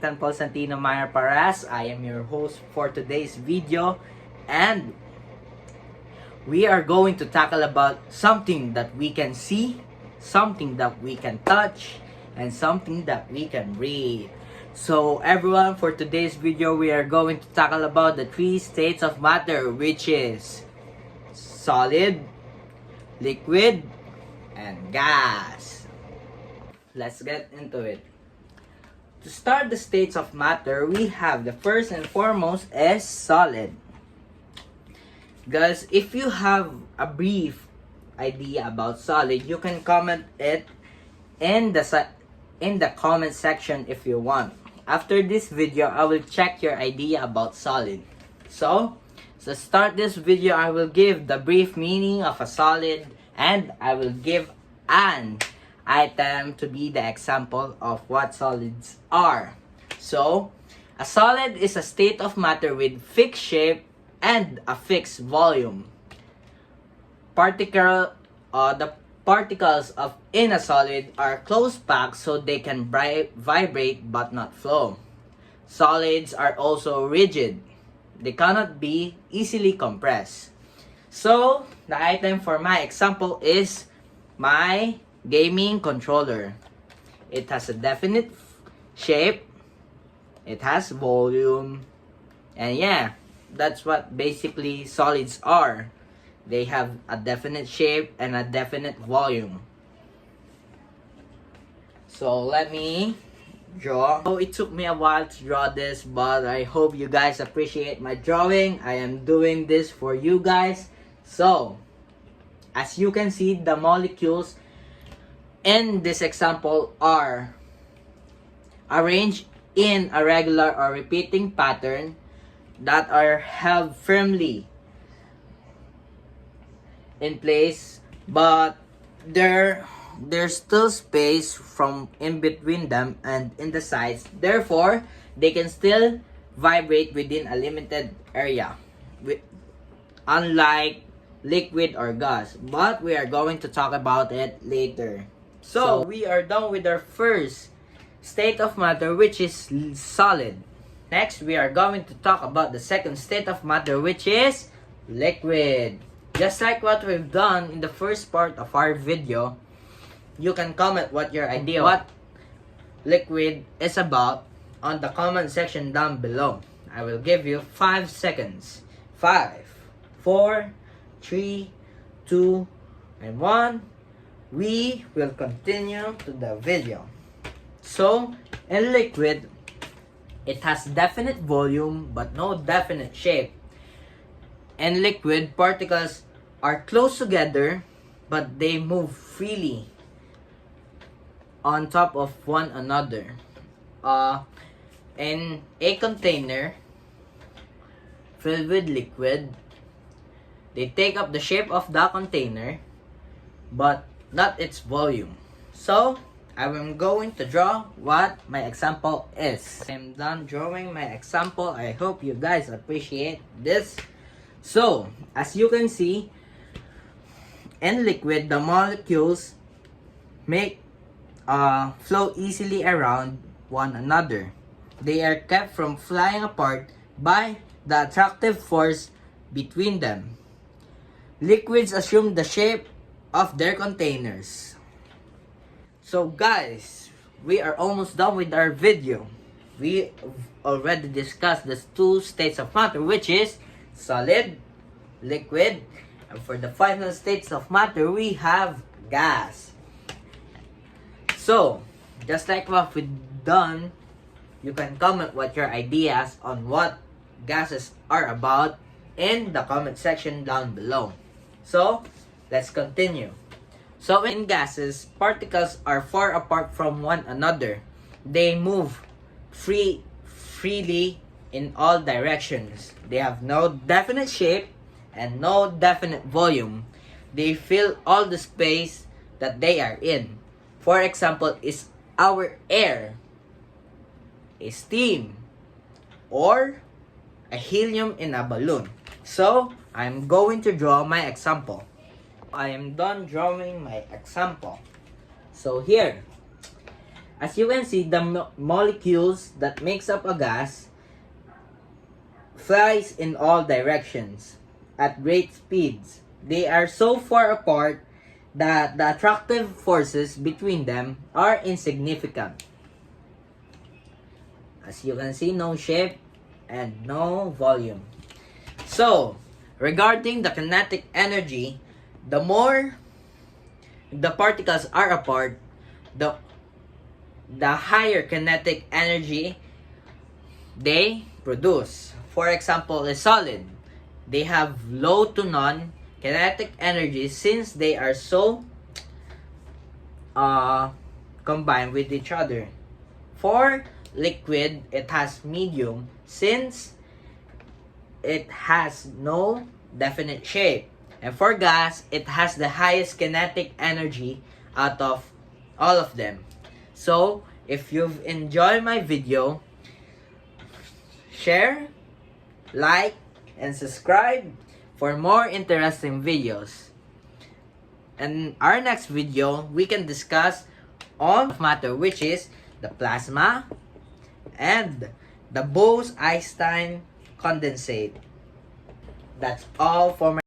Ethan Paul Santino Meyer Paras. I am your host for today's video, and we are going to tackle about something that we can see, something that we can touch, and something that we can read. So everyone, for today's video, we are going to tackle about the three states of matter, which is solid, liquid, and gas. Let's get into it. To start the states of matter, we have the first and foremost is solid. Guys, if you have a brief idea about solid, you can comment it in the comment section if you want. After this video, I will check your idea about solid. So to start this video, I will give the brief meaning of a solid, and I will give an item to be the example of what solids are. So, a solid is a state of matter with fixed shape and a fixed volume. The particles in a solid are close packed so they can vibrate but not flow. Solids are also rigid. They cannot be easily compressed. So, the item for my example is my gaming controller. It has a definite shape, it has volume, and yeah, that's what basically solids are. They have a definite shape and a definite volume. So let me draw. So it took me a while to draw this, but I hope you guys appreciate my drawing. I am doing this for you guys. So as you can see, the molecules in this example are arranged in a regular or repeating pattern that are held firmly in place, but there's still space from in between them and in the sides. Therefore, they can still vibrate within a limited area, unlike liquid or gas. But we are going to talk about it later. So we are done with our first state of matter, which is solid. Next, we are going to talk about the second state of matter, which is liquid. Just like what we've done in the first part of our video, you can comment what your idea what liquid is about on the comment section down below. I will give you 5 seconds. 5, 4, 3, 2, and 1. We will continue to the video. So, in liquid, it has definite volume but no definite shape. In liquid, particles are close together but they move freely on top of one another. In a container filled with liquid, they take up the shape of the container but not its volume. So, I am going to draw what my example is. I'm done drawing my example. I hope you guys appreciate this. So, as you can see, in liquid, the molecules flow easily around one another. They are kept from flying apart by the attractive force between them. Liquids assume the shape of their containers. So guys, we are almost done with our video. We already discussed the two states of matter, which is solid, liquid, and for the final states of matter, we have gas. So, just like what we've done, you can comment what your ideas on what gases are about in the comment section down below. So, let's continue. So in gases, particles are far apart from one another. They move freely in all directions. They have no definite shape and no definite volume. They fill all the space that they are in. For example, is our air, a steam, or a helium in a balloon. So I'm going to draw my example. I am done drawing my example. So here, As you can see, the molecules that makes up a gas flies in all directions at great speeds. They are so far apart that the attractive forces between them are insignificant. As you can see, no shape and no volume. So, regarding the kinetic energy, the more the particles are apart, the higher kinetic energy they produce. For example, a solid, they have low to none kinetic energy since they are so combined with each other. For liquid, it has medium since it has no definite shape. And for gas, it has the highest kinetic energy out of all of them. So, if you've enjoyed my video, share, like, and subscribe for more interesting videos. In our next video, we can discuss on matter, which is the plasma and the Bose-Einstein condensate. That's all for my